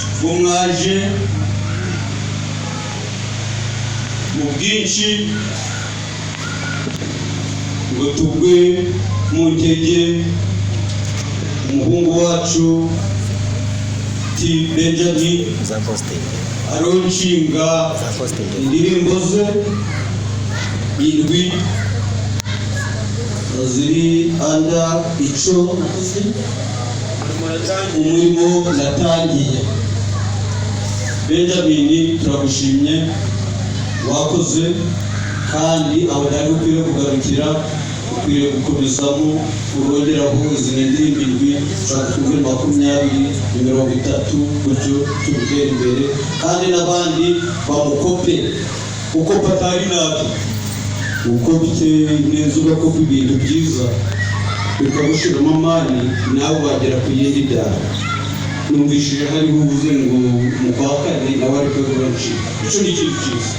mwaje mu bwinshi ngo tugwe mu ntege umuhungu wacu T Benjamin aronshinga indirimbo ze indwi ziri anda ico umurimo natangiye. Benjamin turagushimye wakoze kandi aho ndari ukwiye kugarukira ukwiye gukomezamo urongeraho izindi ndirimbo indwi kuri 20-30 gutyo tugere imbere kandi n'abandi bamukope uko patari nabi uko bite neza ugakopa ibintu byiza bikagushiramo amani nawe wagera ku yindi byara. Numvishije hariho uvuze ngo mupakane nawe ariko benshi ico ni ikintu cyiza.